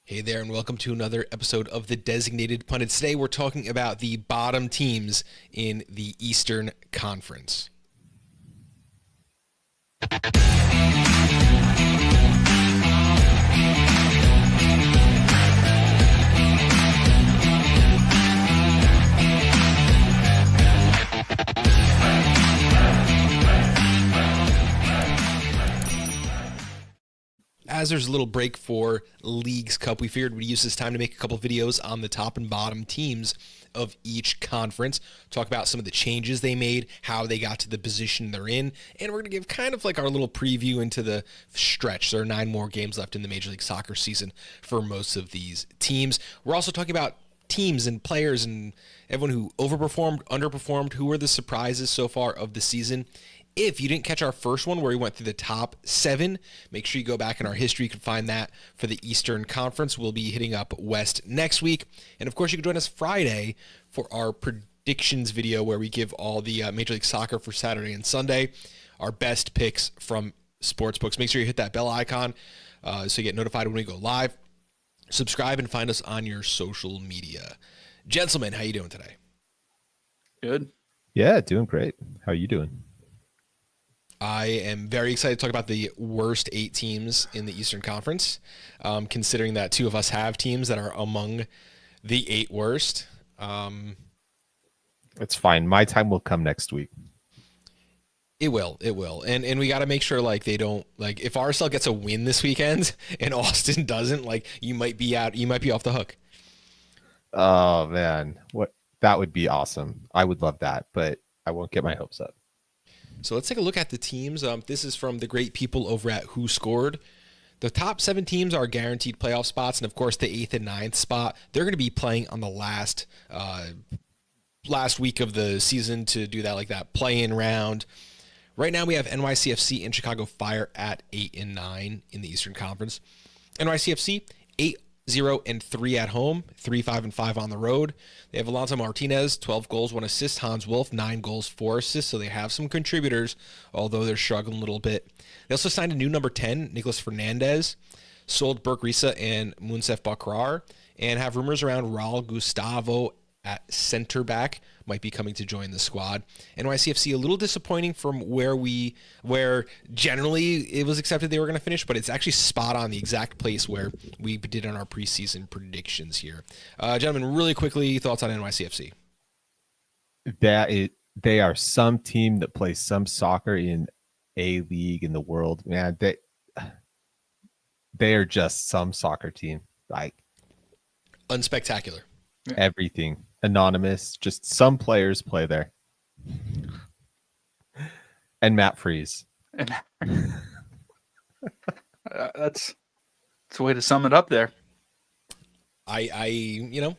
Hey there, and welcome to another episode of the Designated Pundits. Today, we're talking about the bottom teams in the Eastern Conference. As there's a little break for Leagues Cup, we figured we'd use this time to make a couple videos on the top and bottom teams of each conference, talk about some of the changes they made, how they got to the position they're in, and we're going to give kind of like our little preview into the stretch. There are 9 more games left in the Major League Soccer season for most of these teams. We're also talking about teams and players and everyone who overperformed, underperformed, who were the surprises so far of the season. If you didn't catch our first one where we went through the top 7, make sure you go back in our history. You can find that for the Eastern Conference. We'll be hitting up West next week. And of course, you can join us Friday for our predictions video where we give all the Major League Soccer for Saturday and Sunday, our best picks from sportsbooks. Make sure you hit that bell icon so you get notified when we go live. Subscribe and find us on your social media. Gentlemen, how you doing today? Good. Yeah, doing great. How are you doing? I am very excited to talk about the worst 8 teams in the Eastern Conference, considering that 2 of us have teams that are among the 8 worst. It's fine. My time will come next week. It will. And we got to make sure like they don't, like if RSL gets a win this weekend and Austin doesn't, like you might be off the hook. Oh man, that would be awesome. I would love that, but I won't get my hopes up. So let's take a look at the teams. This is from the great people over at Who Scored. The top 7 teams are guaranteed playoff spots, and of course the 8th and 9th spot, they're going to be playing on the last week of the season to do that, like that play-in round. Right now we have NYCFC and Chicago Fire at 8 and 9 in the Eastern Conference. NYCFC 8-0-3 at home, 3-5-5 on the road. They have Alonso Martinez, 12 goals, 1 assist. Hans Wolf, 9 goals, 4 assists. So they have some contributors, although they're struggling a little bit. They also signed a new number 10, Nicholas Fernandez, sold Burke Risa and Munsef Bakrar, and have rumors around Raul Gustavo at center back might be coming to join the squad. NYCFC a little disappointing from where generally it was accepted they were going to finish, but it's actually spot on the exact place where we did on our preseason predictions here. Gentlemen, really quickly, thoughts on NYCFC? They are some team that plays some soccer in a league in the world. Man, they are just some soccer team. Like unspectacular. Everything. Anonymous. Just some players play there. And Matt Freeze. That's a way to sum it up there.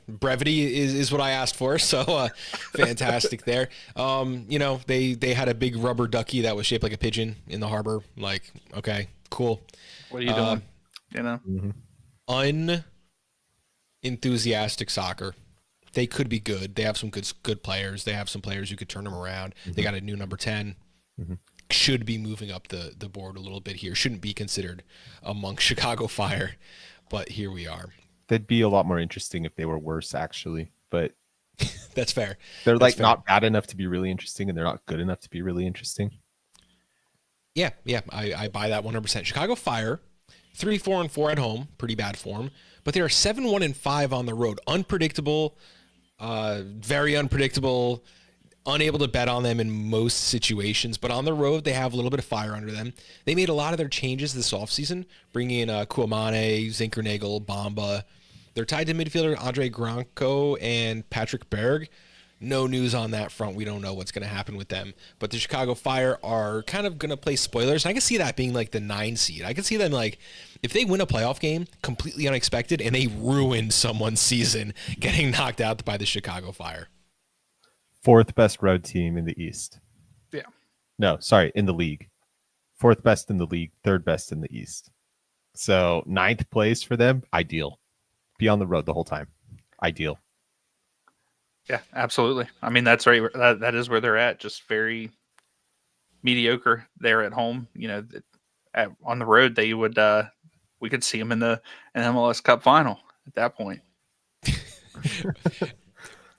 Brevity is what I asked for. So fantastic there. They had a big rubber ducky that was shaped like a pigeon in the harbor. Like, okay, cool. What are you doing? Unenthusiastic soccer. They could be good. They have some good players. They have some players who could turn them around. Mm-hmm. They got a new number 10. Mm-hmm. Should be moving up the board a little bit here. Shouldn't be considered among Chicago Fire, but here we are. They'd be a lot more interesting if they were worse, actually. But that's fair. They're not bad enough to be really interesting, and they're not good enough to be really interesting. Yeah. I buy that 100%. Chicago Fire, 3-4-4 at home, pretty bad form, but they are 7-1-5 on the road. Unpredictable. Very unpredictable, unable to bet on them in most situations, but on the road, they have a little bit of fire under them. They made a lot of their changes this offseason, bringing in Kouamane, Zinkernagel, Bamba. They're tied to midfielder Andre Granco and Patrick Berg. No news on that front. We don't know what's going to happen with them, but the Chicago Fire are kind of going to play spoilers. And I can see that being like the 9 seed. I can see them like, if they win a playoff game, completely unexpected, and they ruin someone's season getting knocked out by the Chicago Fire. 4th best road team in the East. Yeah. No, sorry, in the league. 4th best in the league, 3rd best in the East. So 9th place for them, ideal. Be on the road the whole time. Ideal. Yeah, absolutely. I mean, that's right. That is where they're at. Just very mediocre there at home. On the road, they would we could see them in the MLS Cup final at that point.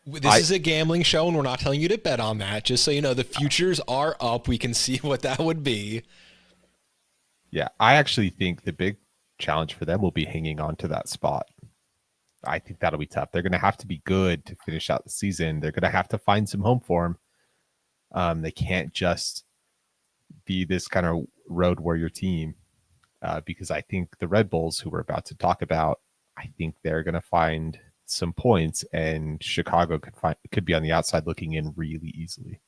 This is a gambling show, and we're not telling you to bet on that. Just so you know, the futures are up. We can see what that would be. Yeah, I actually think the big challenge for them will be hanging on to that spot. I think that'll be tough. They're going to have to be good to finish out the season. They're going to have to find some home form. They can't just be this kind of road warrior team because I think the Red Bulls, who we're about to talk about, I think they're going to find some points, and Chicago could be on the outside looking in really easily.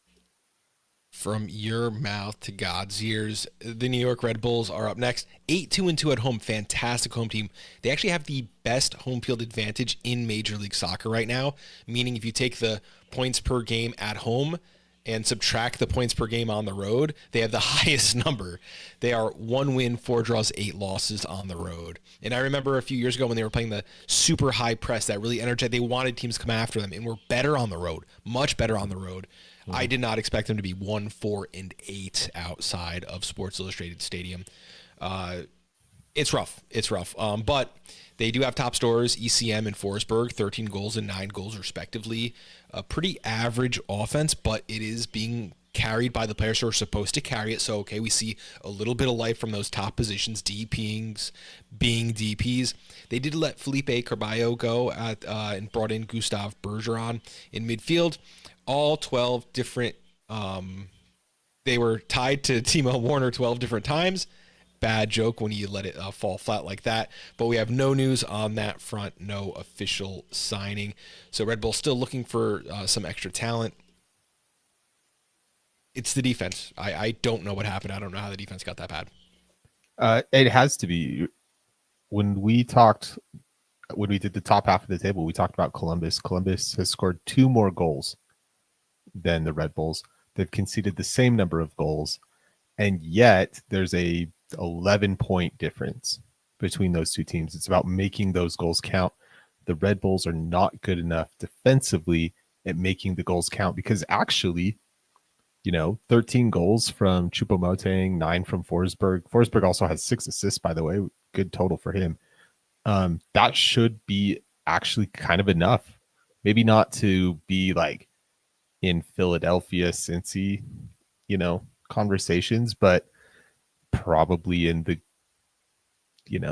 From your mouth to God's ears, the New York Red Bulls are up next. 8-2-2 at home. Fantastic home team. They actually have the best home field advantage in Major League Soccer right now, meaning if you take the points per game at home and subtract the points per game on the road, they have the highest number. They are 1 win, 4 draws, 8 losses on the road. And I remember a few years ago when they were playing the super high press that really energized, they wanted teams to come after them and were better on the road, much better on the road. I did not expect them to be 1-4-8 outside of Sports Illustrated Stadium. It's rough. But they do have top scorers, ECM and Forsberg, 13 goals and 9 goals respectively. A pretty average offense, but it is being carried by the players who are supposed to carry it. So, okay, we see a little bit of life from those top positions, DPs being DPs. They did let Felipe Carballo go and brought in Gustav Bergeron in midfield. All 12 different, they were tied to Timo Werner 12 different times. Bad joke when you let it fall flat like that. But we have no news on that front, no official signing. So Red Bull still looking for some extra talent. It's the defense. I don't know what happened. I don't know how the defense got that bad. It has to be. When we did the top half of the table, we talked about Columbus. Columbus has scored 2 more goals than the Red Bulls. They've conceded the same number of goals, and yet there's a 11-point difference between those two teams. It's about making those goals count. The Red Bulls are not good enough defensively at making the goals count because actually, 13 goals from Choupo-Moting, 9 from Forsberg. Forsberg also has 6 assists, by the way. Good total for him. That should be actually kind of enough. Maybe not to be like in Philadelphia, Cincy, conversations, but probably in the, in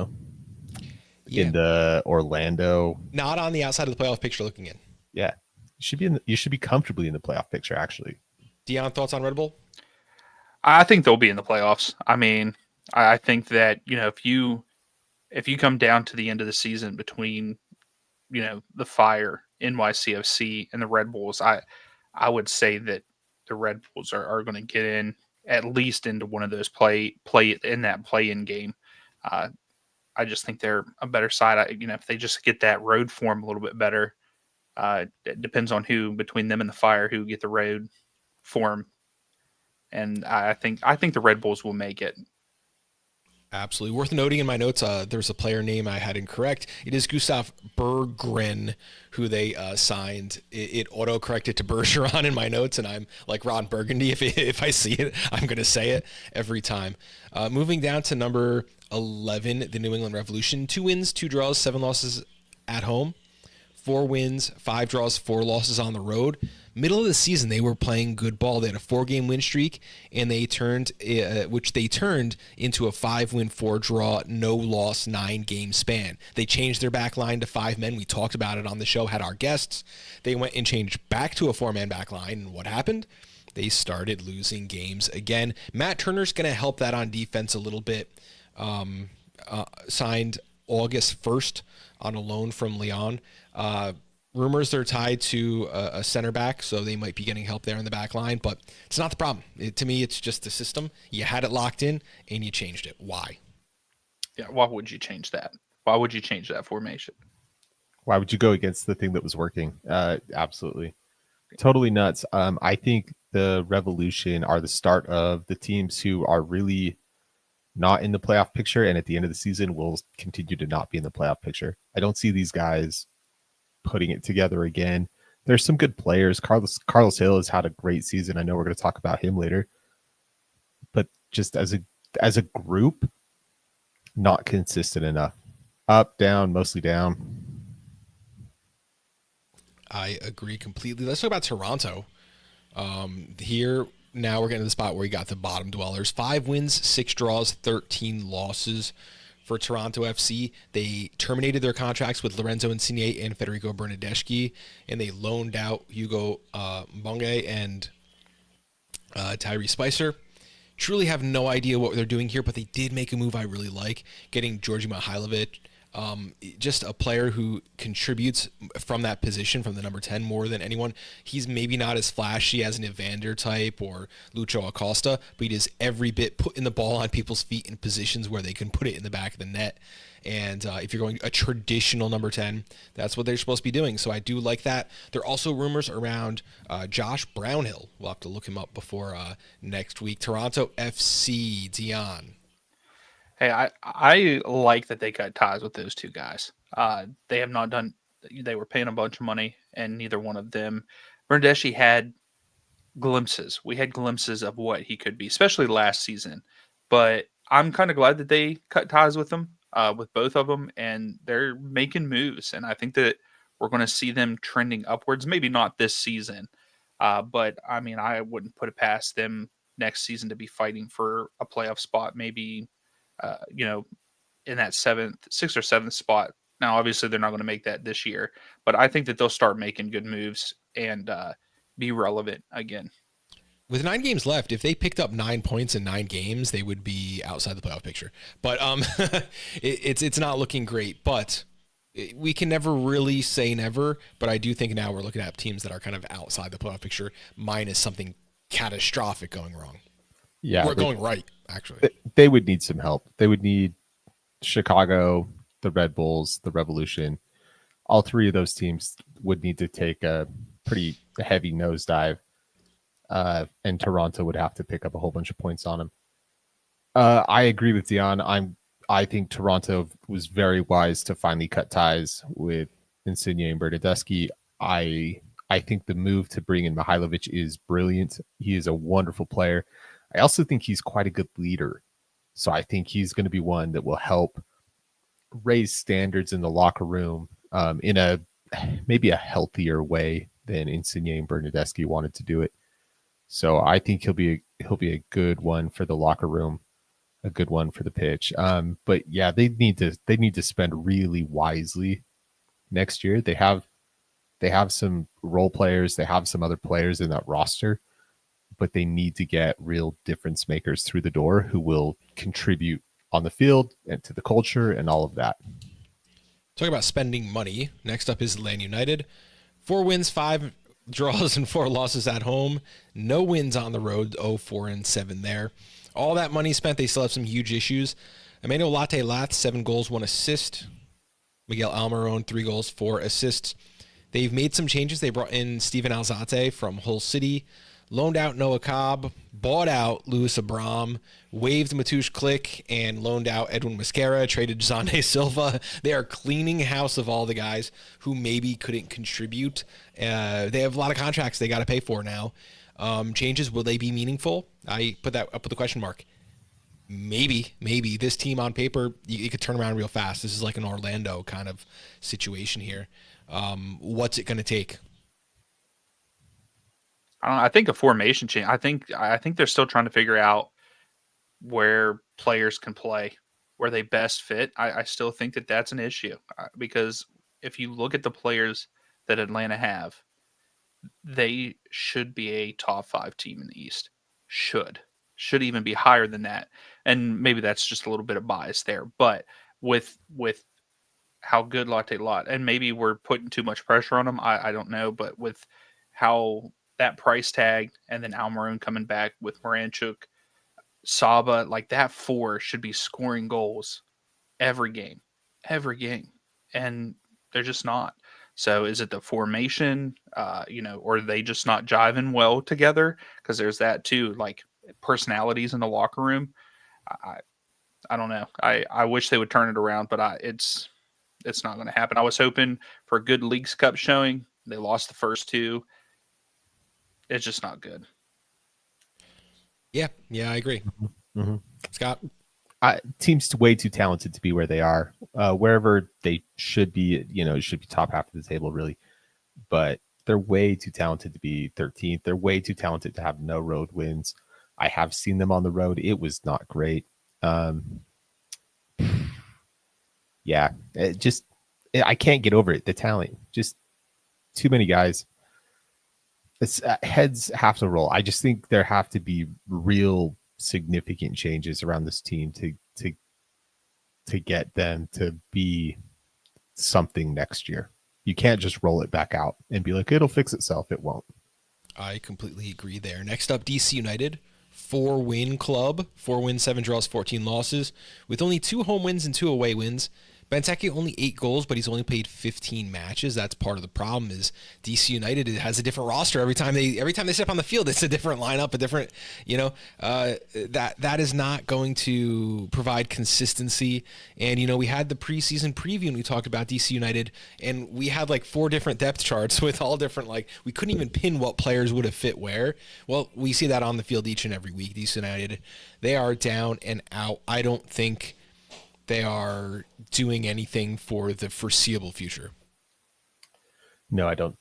the Orlando. Not on the outside of the playoff picture looking in. Yeah. You should be comfortably in the playoff picture, actually. Dion, thoughts on Red Bull? I think they'll be in the playoffs. I mean, I think that, if you come down to the end of the season between, the Fire, NYCFC, and the Red Bulls, I would say that the Red Bulls are going to get in at least into one of those play in that play-in game. I just think they're a better side. If they just get that road form a little bit better, it depends on who between them and the Fire who get the road form. And I think the Red Bulls will make it. Absolutely. Worth noting in my notes, there's a player name I had incorrect. It is Gustav Berggren, who they signed. It auto-corrected to Bergeron in my notes, and I'm like Ron Burgundy. If I see it, I'm going to say it every time. Moving down to number 11, the New England Revolution. 2 wins, 2 draws, 7 losses at home. 4 wins, 5 draws, 4 losses on the road. Middle of the season, they were playing good ball. They had a 4-game win streak, and they turned into a 5-win, 4-draw, no-loss, 9-game span. They changed their back line to 5 men. We talked about it on the show, had our guests. They went and changed back to a 4-man back line, and what happened? They started losing games again. Matt Turner's going to help that on defense a little bit. Signed August 1st on a loan from Lyon. Rumors they're tied to a center back, so they might be getting help there in the back line, but it's not the problem. To me, it's just the system. You had it locked in, and you changed it. Why? Yeah, why would you change that? Why would you change that formation? Why would you go against the thing that was working? Absolutely. Totally nuts. I think the Revolution are the start of the teams who are really not in the playoff picture, and at the end of the season will continue to not be in the playoff picture. I don't see these guys putting it together again. There's some good players. Carlos Hill has had a great season. I know we're going to talk about him later, but just as a group, not consistent enough. Up, down, mostly down. I agree completely. Let's talk about Toronto. Here, now we're getting to the spot where we got the bottom dwellers. 5 wins, 6 draws, 13 losses for Toronto FC. They terminated their contracts with Lorenzo Insigne and Federico Bernardeschi, and they loaned out Hugo Mbonge and Tyree Spicer. Truly have no idea what they're doing here, but they did make a move I really like, getting Georgi Mihailovic. Just a player who contributes from that position, from the number 10, more than anyone. He's maybe not as flashy as an Evander type or Lucho Acosta, but he does every bit putting the ball on people's feet in positions where they can put it in the back of the net. And if you're going a traditional number 10, that's what they're supposed to be doing. So I do like that. There are also rumors around Josh Brownhill. We'll have to look him up before next week. Toronto FC, Dion. Hey, I like that they cut ties with those two guys. They have not done. They were paying a bunch of money, and neither one of them. Bernardeschi had glimpses. We had glimpses of what he could be, especially last season. But I'm kind of glad that they cut ties with them, with both of them, and they're making moves. And I think that we're going to see them trending upwards. Maybe not this season, but I mean, I wouldn't put it past them next season to be fighting for a playoff spot. Maybe, in that sixth or seventh spot. Now, obviously, they're not going to make that this year, but I think that they'll start making good moves and be relevant again. With 9 games left, if they picked up 9 points in 9 games, they would be outside the playoff picture. But it's not looking great. But we can never really say never. But I do think now we're looking at teams that are kind of outside the playoff picture, minus something catastrophic going wrong. Yeah, Or going right, actually. They would need some help. They would need Chicago, the Red Bulls, the Revolution. All 3 of those teams would need to take a pretty heavy nosedive. And Toronto would have to pick up a whole bunch of points on them. I agree with Dion. I think Toronto was very wise to finally cut ties with Insigne and Bernardeschi. I think the move to bring in Mihailovic is brilliant. He is a wonderful player. I also think he's quite a good leader. So I think he's going to be one that will help raise standards in the locker room in a maybe a healthier way than Insigne and Bernardeschi wanted to do it. So I think he'll be a good one for the locker room, a good one for the pitch. But yeah, they need to spend really wisely next year. They have some role players, they have some other players in that roster, but they need to get real difference makers through the door who will contribute on the field and to the culture and all of that. Talking about spending money, next up is Atlanta United. 4 wins, 5 draws, and 4 losses at home. No wins on the road, 0-4-7 there. All that money spent, they still have some huge issues. Emmanuel Latte Lath, 7 goals, 1 assist. Miguel Almiron, 3 goals, 4 assists. They've made some changes. They brought in Steven Alzate from Hull City, loaned out Noah Cobb, bought out Luis Abram, waived Matoush Click, and loaned out Edwin Mascara, traded Zane Silva. They are cleaning house of all the guys who maybe couldn't contribute. They have a lot of contracts they got to pay for now. Changes, will they be meaningful? I put that up with a question mark. Maybe this team on paper, you could turn around real fast. This is like an Orlando kind of situation here. What's it going to take? I think a formation change. I think they're still trying to figure out where players can play, where they best fit. I still think that that's an issue because if you look at the players that Atlanta have, they should be a top 5 team in the East. Should even be higher than that. And maybe that's just a little bit of bias there. But with how good Latte Lot, and maybe we're putting too much pressure on them, I don't know. But with how that price tag and then Almiron coming back with Moranchuk, Saba, like that 4 should be scoring goals every game. And they're just not. So is it the formation, or are they just not jiving well together? Because there's that too, like personalities in the locker room. I don't know. I wish they would turn it around, but it's not going to happen. I was hoping for a good Leagues Cup showing. They lost the first 2. It's just not good. Yeah, I agree. Mm-hmm. Scott? Teams way too talented to be where they are. Wherever they should be, it should be top half of the table, really. But they're way too talented to be 13th. They're way too talented to have no road wins. I have seen them on the road. It was not great. Yeah, I can't get over it. The talent, just too many guys. It's heads have to roll. I just think there have to be real significant changes around this team to get them to be something next year. You can't just roll it back out and be like, it'll fix itself. It won't. I completely agree there. Next up, DC United, 4-win club, 4 wins, 7 draws, 14 losses, with only 2 home wins and 2 away wins. Benteke only 8 goals, but he's only played 15 matches. That's part of the problem. Is DC United has a different roster every time they step on the field. It's a different lineup, a different, that is not going to provide consistency. And we had the preseason preview and we talked about DC United, and we had like 4 different depth charts with all different, we couldn't even pin what players would have fit where. Well, we see that on the field each and every week. DC United, they are down and out. I don't think they are doing anything for the foreseeable future. No, I don't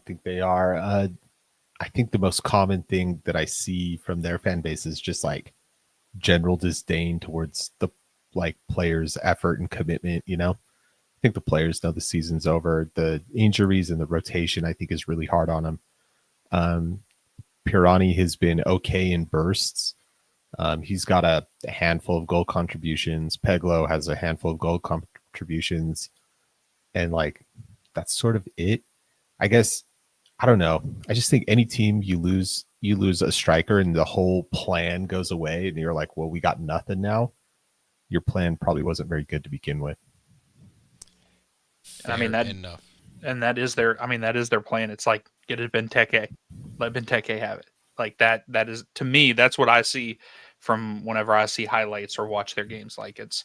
think they are. I think the most common thing that I see from their fan base is just like general disdain towards the players' effort and commitment. I think the players know the season's over. The injuries and the rotation, I think, is really hard on them. Pirani has been okay in bursts. He's got a handful of goal contributions. Peglo has a handful of goal contributions. And that's sort of it. I guess, I don't know. I just think any team you lose a striker and the whole plan goes away and you're like, well, we got nothing now. Your plan probably wasn't very good to begin with. Fair enough. And that is their plan. It's like, get it Benteke. Let Benteke have it. Like that is, to me, that's what I see from whenever I see highlights or watch their games. Like, it's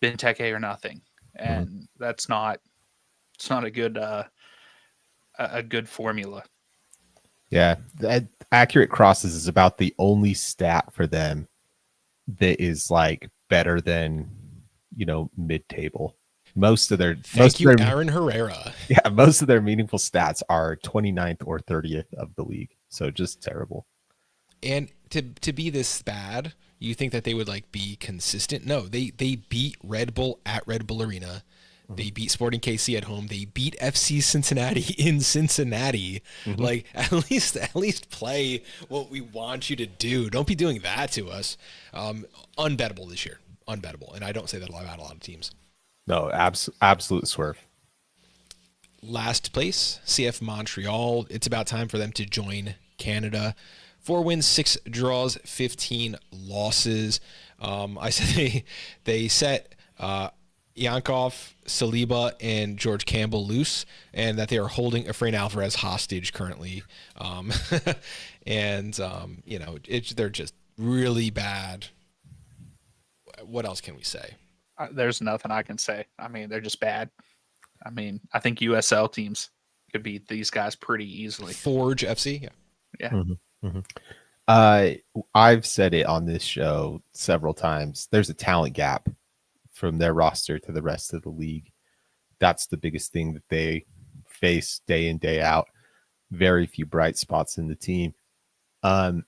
Benteke or nothing. And it's not a good formula. Yeah. That accurate crosses is about the only stat for them that is better than, mid-table. Thank you, Aaron Herrera. Yeah, most of their meaningful stats are 29th or 30th of the league. So just terrible. And to be this bad, you think that they would be consistent? No, they beat Red Bull at Red Bull Arena. They beat Sporting KC at home. They beat FC Cincinnati in Cincinnati. At least play what we want you to do. Don't be doing that to us. Unbettable this year. Unbettable. And I don't say that about a lot of teams. No, absolute swerve. Last place, CF Montreal. It's about time for them to join Canada. 4 wins, 6 draws, 15 losses. I said they set Yankov, Saliba, and George Campbell loose, and that they are holding Efrain Alvarez hostage currently. They're just really bad. What else can we say? There's nothing I can say. I mean, they're just bad. I mean, I think USL teams could beat these guys pretty easily. Forge FC, yeah. I've said it on this show several times. There's a talent gap from their roster to the rest of the league. That's the biggest thing that they face day in, day out. Very few bright spots in the team. I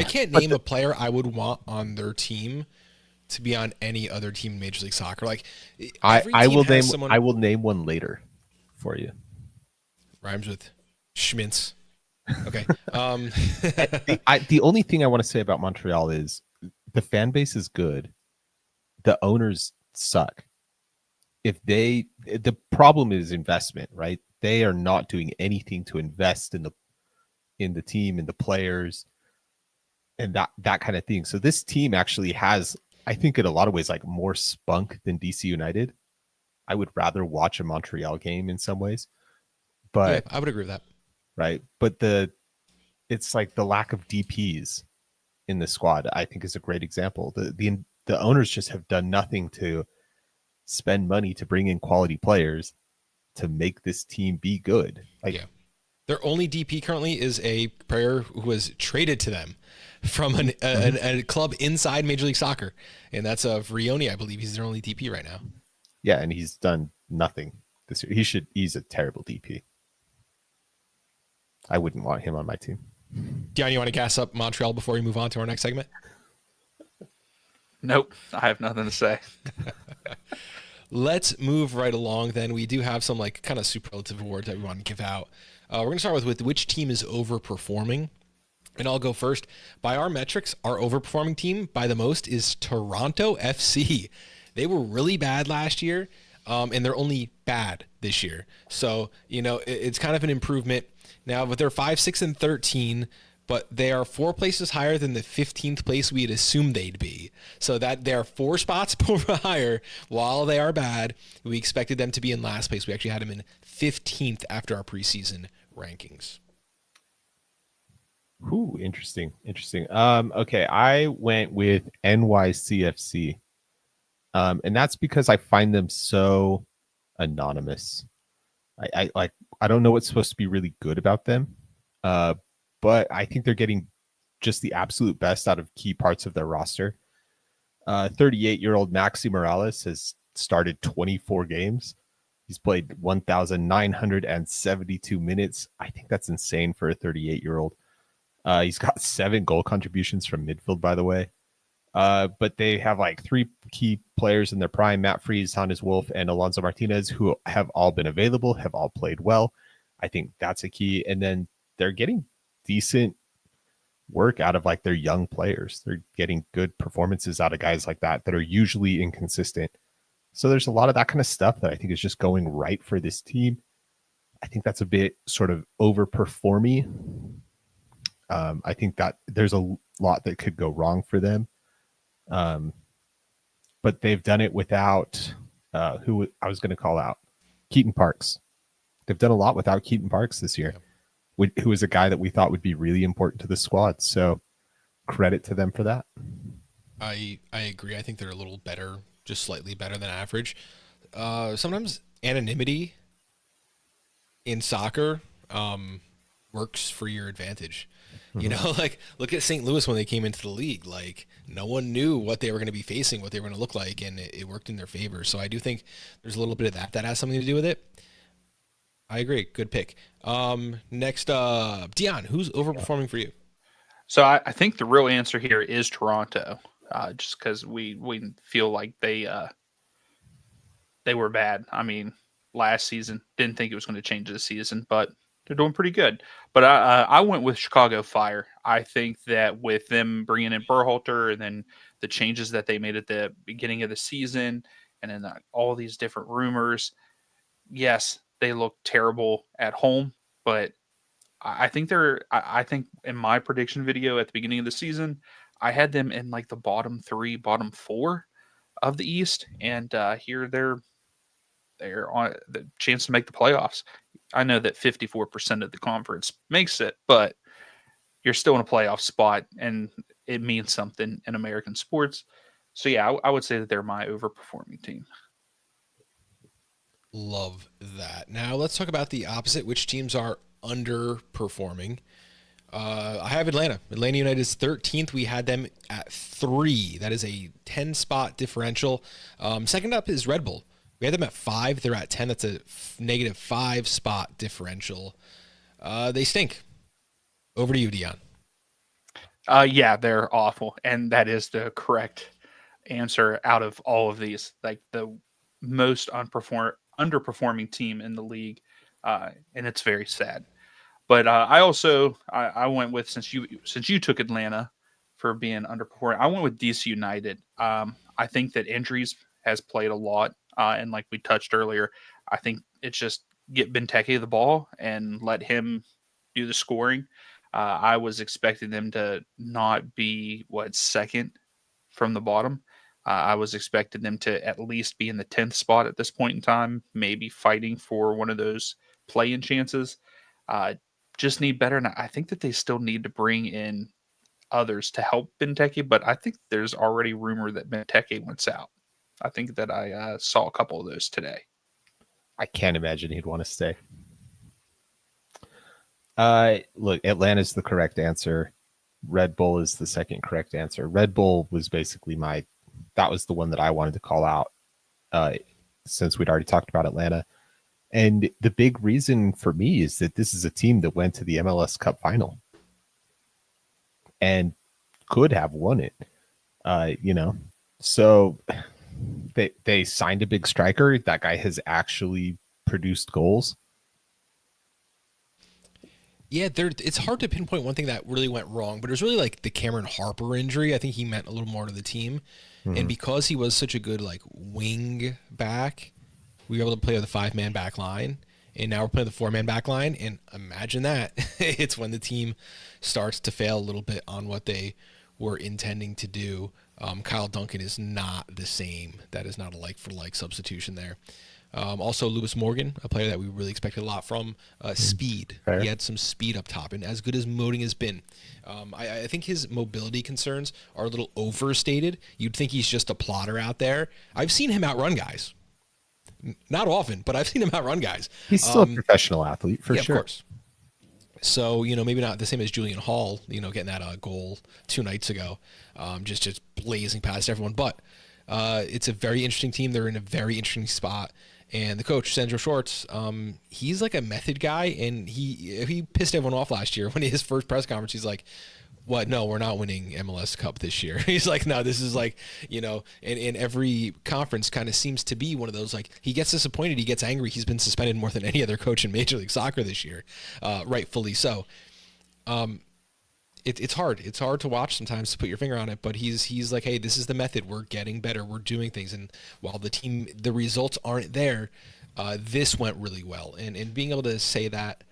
can't name a player I would want on their team to be on any other team in Major League Soccer. I will name one later for you. Rhymes with Schmintz. Okay. The only thing I want to say about Montreal is the fan base is good. The owners suck. The problem is investment, right? They are not doing anything to invest in the team and the players and that kind of thing. So this team actually has, I think, in a lot of ways, more spunk than DC United. I would rather watch a Montreal game in some ways, but yeah, I would agree with that. Right. But it's the lack of DPs in the squad, I think, is a great example. The owners just have done nothing to spend money to bring in quality players to make this team be good. Yeah. Their only DP currently is a player who was traded to them from a club inside Major League Soccer, and that's Vrioni, I believe. He's their only DP right now. Yeah, and he's done nothing this year. He's a terrible DP. I wouldn't want him on my team. Dion, you want to gas up Montreal before we move on to our next segment? Nope, I have nothing to say. Let's move right along then. We do have some like kind of superlative awards that we want to give out. We're going to start with which team is overperforming. And I'll go first. By our metrics, our overperforming team by the most is Toronto FC. They were really bad last year, and they're only bad this year. So, it's kind of an improvement. Now, but they're 5, 6, and 13, but they are 4 places higher than the 15th place we had assumed they'd be. So that they are 4 spots higher while they are bad. We expected them to be in last place. We actually had them in 15th after our preseason rankings. Ooh, interesting. Okay, I went with NYCFC. And that's because I find them so anonymous. I don't know what's supposed to be really good about them. But I think they're getting just the absolute best out of key parts of their roster. 38-year-old Maxi Morales has started 24 games. He's played 1,972 minutes. I think that's insane for a 38-year-old. He's got 7 goal contributions from midfield, by the way. But they have like 3 key players in their prime, Matt Freese, Hannes Wolf, and Alonso Martinez, who have all been available, have all played well. I think that's a key. And then they're getting decent work out of like their young players. They're getting good performances out of guys like that are usually inconsistent. So there's a lot of that kind of stuff that I think is just going right for this team. I think that's a bit sort of overperforming. I think that there's a lot that could go wrong for them. But they've done it without who I was going to call out, Keaton Parks. They've done a lot without Keaton Parks this year, who is a guy that we thought would be really important to the squad. So credit to them for that. I agree. I think they're a little better, just slightly better than average. Sometimes anonymity in soccer works for your advantage. Like look at St. Louis when they came into the league. Like no one knew what they were going to be facing, what they were going to look like, and it worked in their favor. So I do think there's a little bit of that has something to do with it. I agree. Good pick. Next up, Dion, who's overperforming for you? So I think the real answer here is Toronto, just because we feel like they were bad. I mean, last season, didn't think it was going to change this season, but they're doing pretty good. But I went with Chicago Fire. I think that with them bringing in Berhalter and then the changes that they made at the beginning of the season and then all these different rumors, yes, they look terrible at home, but I think I think in my prediction video at the beginning of the season, I had them in like the bottom 3, bottom 4 of the East, and here they're on the chance to make the playoffs. I know that 54% of the conference makes it, but you're still in a playoff spot, and it means something in American sports. So yeah, I would say that they're my overperforming team. Love that. Now let's talk about the opposite. Which teams are underperforming? I have Atlanta. Atlanta United is 13th. We had them at 3. That is a 10-spot differential. Second up is Red Bull. We had them at 5. They're at 10. That's a negative 5-spot differential. They stink. Over to you, Dion. Yeah, they're awful, and that is the correct answer out of all of these. Like the most underperforming team in the league, and it's very sad. But I also I went with since you took Atlanta for being underperforming, I went with DC United. I think that injuries has played a lot, and like we touched earlier, I think it's just get Benteke the ball and let him do the scoring. I was expecting them to not be second from the bottom. I was expecting them to at least be in the 10th spot at this point in time, maybe fighting for one of those play-in chances. Just need better. And I think that they still need to bring in others to help Benteke, but I think there's already rumor that Benteke wants out. I think that I saw a couple of those today. I can't imagine he'd want to stay. Look, Atlanta's the correct answer. Red Bull is the second correct answer. Red Bull was basically that was the one that I wanted to call out, since we'd already talked about Atlanta. And the big reason for me is that this is a team that went to the MLS Cup final and could have won it. So they signed a big striker. That guy has actually produced goals. Yeah, it's hard to pinpoint one thing that really went wrong, but it was really like the Cameron Harper injury. I think he meant a little more to the team. Mm-hmm. And because he was such a good like wing back, we were able to play with a 5-man back line. And now we're playing the 4-man back line. And imagine that. It's when the team starts to fail a little bit on what they were intending to do. Kyle Duncan is not the same. That is not a like-for-like substitution there. Also, Lewis Morgan, a player that we really expected a lot from. Speed. Fair. He had some speed up top. And as good as Moding has been, I think his mobility concerns are a little overstated. You'd think he's just a plotter out there. I've seen him outrun guys. Not often, but I've seen him outrun guys. He's still a professional athlete, for sure. Of course. So, maybe not the same as Julian Hall, getting that goal 2 nights ago, just blazing past everyone. But it's a very interesting team. They're in a very interesting spot. And the coach, Sandro Schwartz, he's like a method guy, and he pissed everyone off last year when his first press conference. He's like, "What? No, we're not winning MLS Cup this year." He's like, "No, this is like, and every conference kind of seems to be one of those, like, he gets disappointed, he gets angry. He's been suspended more than any other coach in Major League Soccer this year, rightfully so. It's hard. It's hard to watch sometimes to put your finger on it, but he's like, hey, this is the method. We're getting better. We're doing things. And while the results aren't there, this went really well. And being able to say that,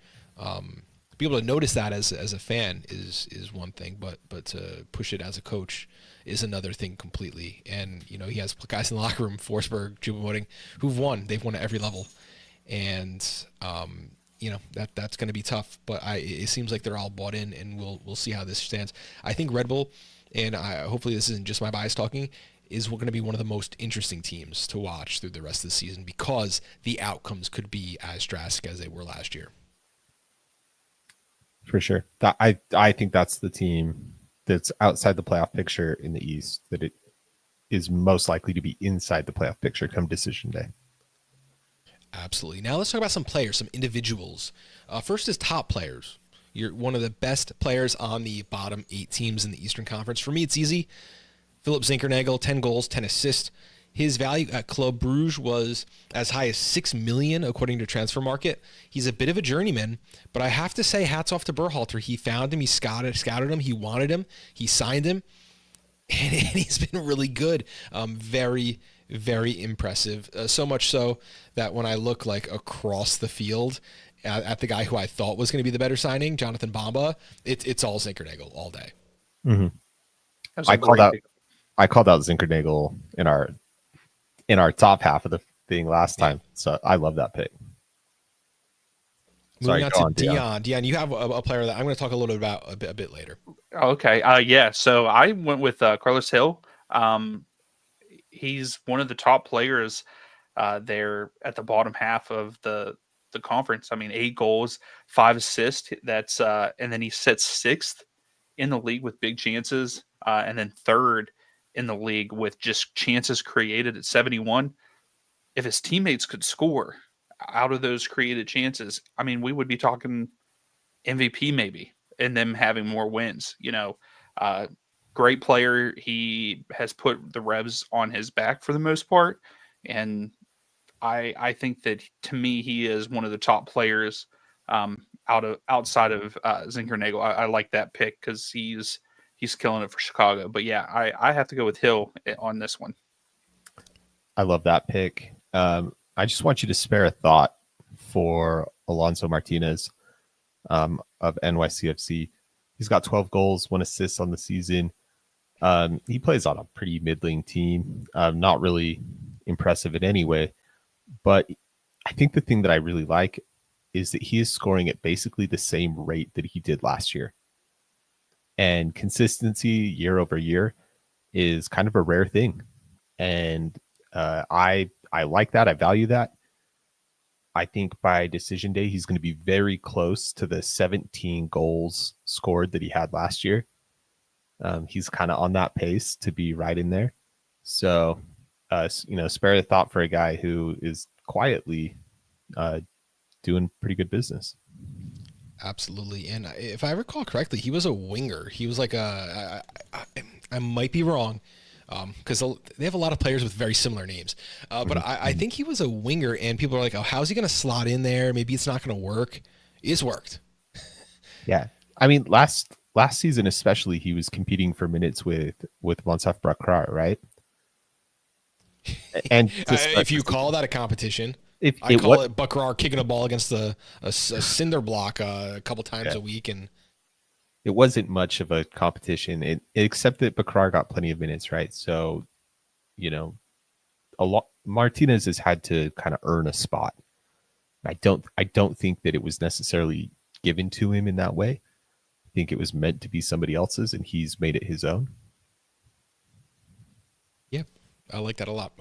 be able to notice that as a fan is one thing, but to push it as a coach is another thing completely. And, he has guys in the locker room, Forsberg, Juba Moting, who've won. They've won at every level. And, that's going to be tough, but it seems like they're all bought in, and we'll see how this stands. I think Red Bull, and hopefully this isn't just my bias talking, is going to be one of the most interesting teams to watch through the rest of the season because the outcomes could be as drastic as they were last year. For sure. I think that's the team that's outside the playoff picture in the East, that it is most likely to be inside the playoff picture come decision day. Absolutely. Now let's talk about some players, some individuals. First is top players. You're one of the best players on the bottom 8 teams in the Eastern Conference. For me, it's easy. Philip Zinkernagel, 10 goals, 10 assists. His value at Club Brugge was as high as $6 million, according to Transfer Market. He's a bit of a journeyman, but I have to say, hats off to Berhalter. He found him, he scouted him, he wanted him, he signed him, and he's been really good. Very, very impressive. So much so that when I look like across the field at the guy who I thought was going to be the better signing, Jonathan Bamba, it's all Zinkernagel all day. Mm-hmm. I called out Zinkernagel in our top half of the thing last time, so I love that pick. Moving on to Dion. Dion, you have a player that I'm going to talk a little bit about a bit later. Okay. Yeah. So I went with Carlos Hill. He's one of the top players there at the bottom half of the conference. I mean, 8 goals, 5 assists. That's and then he sits 6th in the league with big chances, and then 3rd in the league with just chances created at 71. If his teammates could score out of those created chances, I mean, we would be talking MVP maybe, and them having more wins. Great player. He has put the Revs on his back for the most part, and I think that, to me, he is one of the top players outside of Zinkernagel. I like that pick because he's killing it for Chicago. But yeah, I have to go with Hill on this one. I love that pick. I just want you to spare a thought for Alonso Martinez of NYCFC. He's got 12 goals, 1 assist on the season. He plays on a pretty middling team, not really impressive in any way. But I think the thing that I really like is that he is scoring at basically the same rate that he did last year. And consistency year over year is kind of a rare thing. And I like that. I value that. I think by decision day, he's going to be very close to the 17 goals scored that he had last year. He's kind of on that pace to be right in there. So, spare the thought for a guy who is quietly doing pretty good business. Absolutely. And if I recall correctly, he was a winger. He was like I might be wrong, because they have a lot of players with very similar names. But I think he was a winger, and people are like, oh, how's he going to slot in there? Maybe it's not going to work. It's worked. Yeah. I mean, last season especially, he was competing for minutes with Monsef Brakrar, right? And if you call that a competition, if I call it Bukrar kicking a ball against a cinder block a couple times a week, and it wasn't much of a competition, except that Bukrar got plenty of minutes, right? So, Martinez has had to kind of earn a spot. I don't think that it was necessarily given to him in that way. I think it was meant to be somebody else's, and he's made it his own. Yeah, I like that a lot.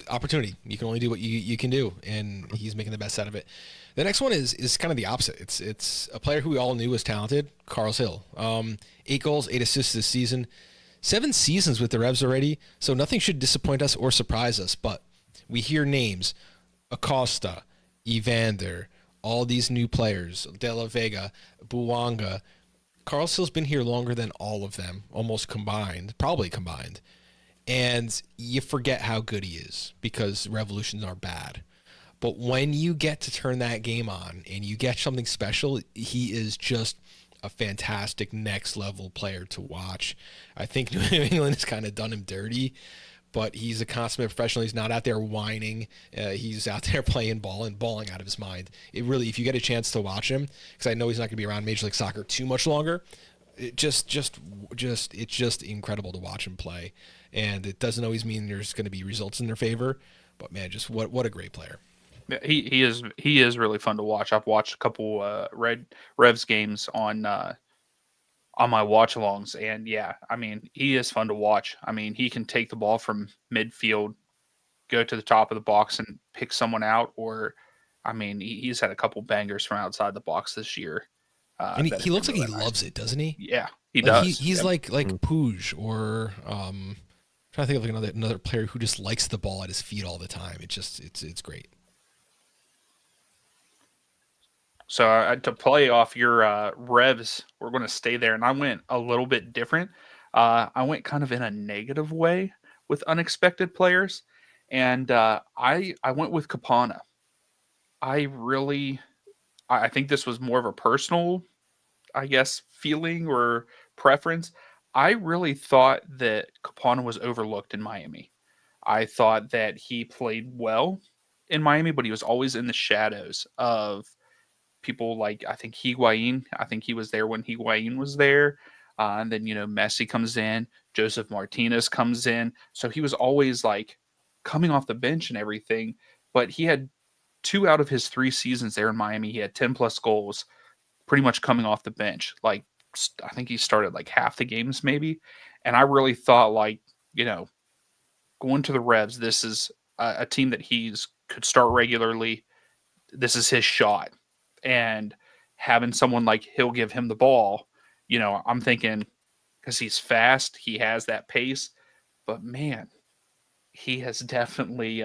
Opportunity. You can only do what you can do, and he's making the best out of it. The next one is kind of the opposite. It's a player who we all knew was talented, Carles Hill. 8 goals, 8 assists this season. 7 seasons with the Revs already, so nothing should disappoint us or surprise us. But we hear names: Acosta, Evander, all these new players, De La Vega, Buwanga. Carles Hill's been here longer than all of them, almost probably combined. And you forget how good he is because revolutions are bad. But when you get to turn that game on and you get something special, he is just a fantastic next level player to watch. I think New England has kind of done him dirty, but he's a consummate professional. He's not out there whining. He's out there playing ball and balling out of his mind. It really, if you get a chance to watch him, because I know he's not going to be around Major League Soccer too much longer, it's just incredible to watch him play. And it doesn't always mean there's going to be results in their favor, but man, just what a great player. Yeah, he is really fun to watch. I've watched a couple Revs games on my watch-alongs, and yeah, I mean, he is fun to watch. I mean, he can take the ball from midfield, go to the top of the box, and pick someone out. Or, I mean, he's had a couple bangers from outside the box this year. And he looks like he loves it, doesn't he? Yeah, he does. He's like Puig or trying to think of another player who just likes the ball at his feet all the time. It's great. So to play off your Revs, we're going to stay there, and I went a little bit different. I went kind of in a negative way with unexpected players, and I went with Capana. I think this was more of a personal, I guess, feeling or preference. I really thought that Capana was overlooked in Miami. I thought that he played well in Miami, but he was always in the shadows of people like, I think, Higuain. I think he was there when Higuain was there. And then, Messi comes in, Joseph Martinez comes in. So he was always like coming off the bench and everything. But he had 2 out of his 3 seasons there in Miami. He had 10 plus goals pretty much coming off the bench. Like, I think he started like half the games maybe. And I really thought, like, going to the Revs, this is a team that could start regularly. This is his shot. And having someone like Hill give him the ball, I'm thinking, because he's fast, he has that pace. But man, he has definitely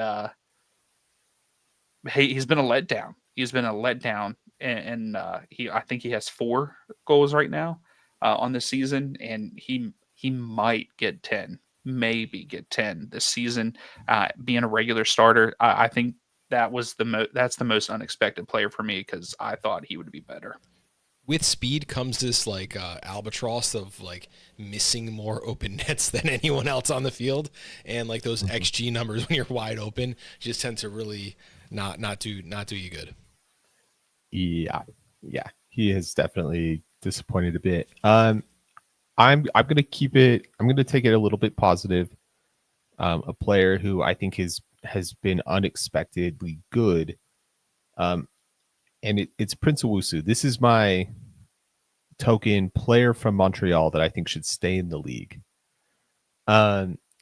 he's been a letdown. He's been a letdown, and I think he has 4 goals right now on this season, and he might get 10, maybe get 10 this season. Being a regular starter, I think that's the most unexpected player for me, because I thought he would be better. With speed comes this like albatross of like missing more open nets than anyone else on the field, and like those XG numbers when you're wide open just tend to really not do you good. Yeah, he has definitely disappointed a bit. I'm gonna keep it. I'm gonna take it a little bit positive. A player who I think has been unexpectedly good. And it's Prince Owusu. This is my token player from Montreal that I think should stay in the league.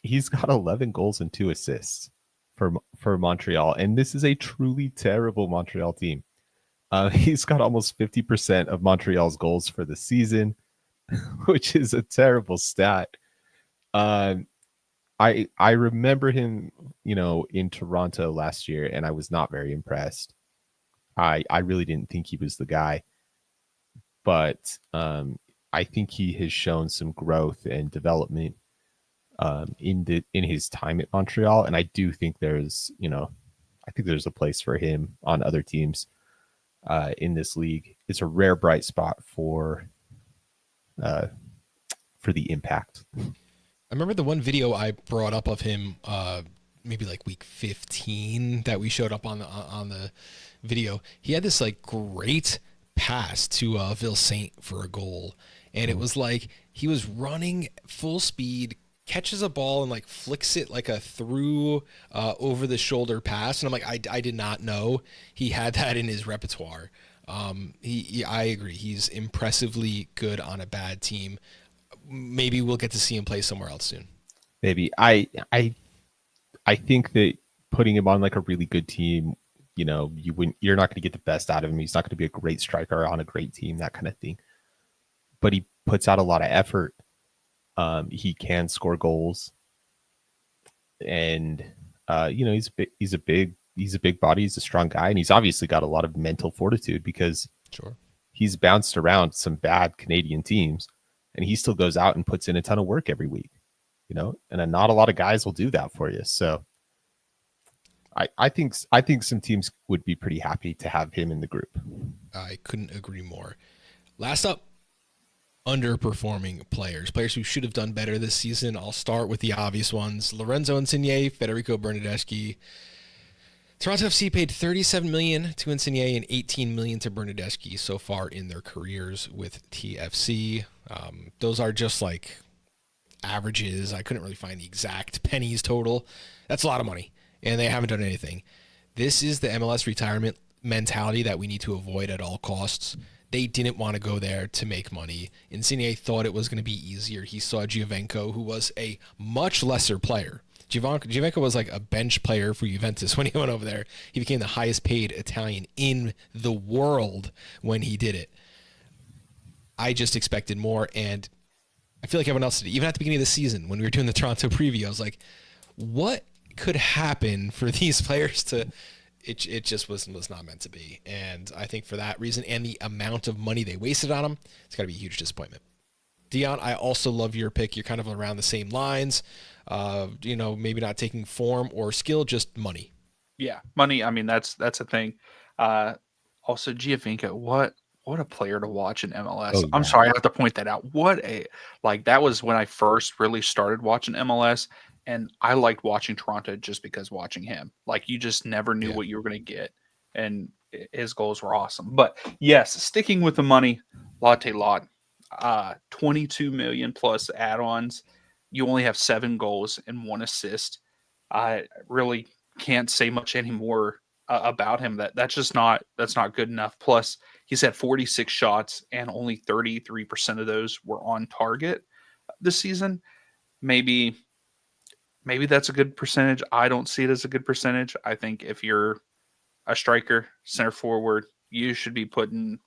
He's got 11 goals and 2 assists for Montreal, and this is a truly terrible Montreal team. He's got almost 50% of Montreal's goals for the season, which is a terrible stat. I remember him, in Toronto last year, and I was not very impressed. I really didn't think he was the guy, but I think he has shown some growth and development in his time at Montreal, and I do think there's a place for him on other teams in this league. It's a rare bright spot for the Impact. I remember the one video I brought up of him, maybe like week 15 that we showed up on the video. He had this like great pass to Ville Saint for a goal, and it was like he was running full speed, catches a ball and like flicks it like a through over the shoulder pass, and I'm like, I did not know he had that in his repertoire. I agree, he's impressively good on a bad team. Maybe we'll get to see him play somewhere else soon. Maybe. I think that putting him on like a really good team, you're not going to get the best out of him. He's not going to be a great striker on a great team, that kind of thing. But he puts out a lot of effort. He can score goals, and he's a big body. He's a strong guy, and he's obviously got a lot of mental fortitude because he's bounced around some bad Canadian teams. And he still goes out and puts in a ton of work every week, and not a lot of guys will do that for you. So I think some teams would be pretty happy to have him in the group. I couldn't agree more. Last up, underperforming players who should have done better this season. I'll start with the obvious ones: Lorenzo Insigne, Federico Bernardeschi. Toronto FC paid $37 million to Insigne and $18 million to Bernardeschi so far in their careers with TFC. Those are just like averages. I couldn't really find the exact pennies total. That's a lot of money, and they haven't done anything. This is the MLS retirement mentality that we need to avoid at all costs. They didn't want to go there to make money. Insigne thought it was going to be easier. He saw Giovinco, who was a much lesser player. Giovinco was like a bench player for Juventus when he went over there. He became the highest paid Italian in the world when he did it. I just expected more, and I feel like everyone else did. Even at the beginning of the season, when we were doing the Toronto preview, I was like, what could happen for these players to... It just was not meant to be. And I think for that reason and the amount of money they wasted on him, it's got to be a huge disappointment. Dion, I also love your pick. You're kind of around the same lines. Maybe not taking form or skill, just money. Yeah, money. I mean, that's a thing. Also, Giovinco, what a player to watch in MLS. Oh, yeah. I'm sorry, I have to point that out. That was when I first really started watching MLS, and I liked watching Toronto just because watching him. Like, you just never knew what you were going to get, and his goals were awesome. But yes, sticking with the money, Latte Lot, 22 million plus add-ons. You only have 7 goals and 1 assist. I really can't say much anymore about him. That's not good enough. Plus, he's had 46 shots and only 33% of those were on target this season. Maybe that's a good percentage. I don't see it as a good percentage. I think if you're a striker, center forward, you should be putting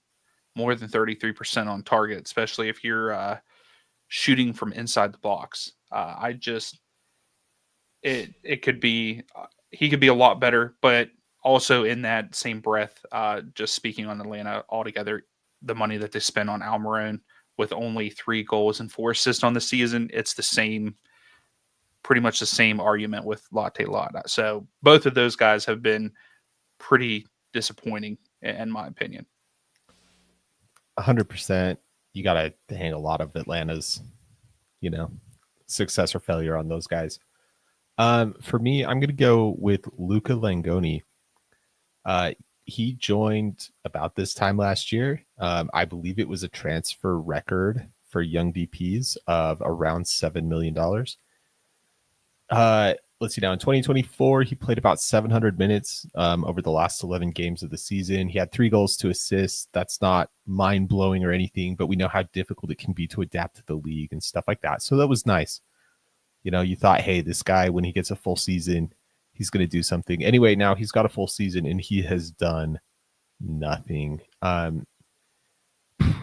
more than 33% on target, especially if you're shooting from inside the box. It could be, he could be a lot better, but also in that same breath, just speaking on Atlanta altogether, the money that they spent on Almiron with only 3 goals and 4 assists on the season, it's pretty much the same argument with Latte Lot. So both of those guys have been pretty disappointing in my opinion. 100%. You got to hang a lot of Atlanta's, success or failure on those guys. For me, I'm going to go with Luca Langoni. He joined about this time last year. I believe it was a transfer record for young DPs of around $7 million. Let's see now. In 2024, he played about 700 minutes over the last 11 games of the season. He had 3 goals, 2 assists. That's not mind-blowing or anything, but we know how difficult it can be to adapt to the league and stuff like that. So that was nice. You thought, hey, this guy, when he gets a full season, he's going to do something. Anyway, now he's got a full season and he has done nothing.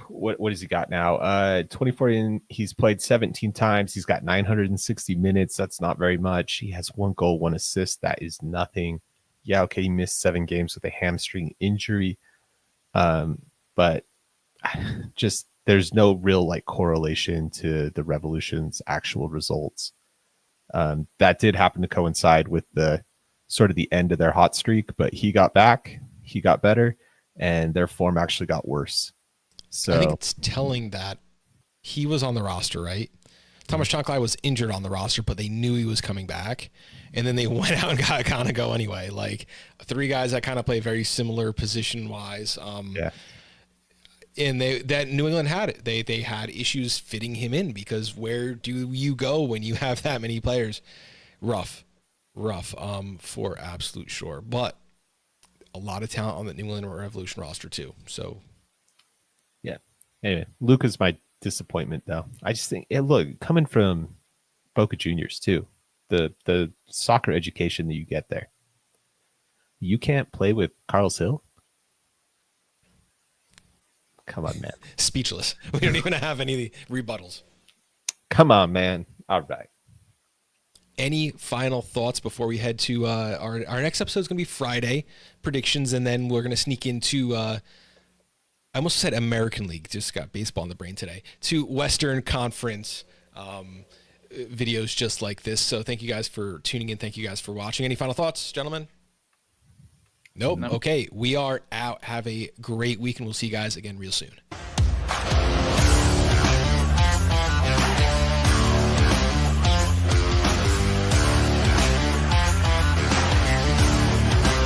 What has he got now? 24 in, he's played 17 times. He's got 960 minutes. That's not very much. He has 1 goal, 1 assist. That is nothing. Yeah, okay, he missed 7 games with a hamstring injury. But just there's no real like correlation to the Revolution's actual results. That did happen to coincide with the sort of the end of their hot streak, but he got back, he got better, and their form actually got worse. So I think it's telling that he was on the roster, right? Thomas Chancellay was injured on the roster, but they knew he was coming back. And then they went out and got kind of go anyway. Like 3 guys that kind of play very similar position-wise. yeah. And that New England had it. They had issues fitting him in because where do you go when you have that many players? Rough, for absolute sure. But a lot of talent on the New England Revolution roster too. So yeah. Anyway, Luka's my disappointment though. I just think, look, coming from Boca Juniors too, the soccer education that you get there, you can't play with Carlos Hill. Come on, man. Speechless. We don't even have any rebuttals. Come on, man. All right. Any final thoughts before we head to our next episode is going to be Friday predictions, and then we're going to sneak into I almost said American League, just got baseball in the brain today, to Western Conference videos just like this. So thank you guys for tuning in. Thank you guys for watching. Any final thoughts, gentlemen? Nope. No. Okay, we are out. Have a great week, and we'll see you guys again real soon.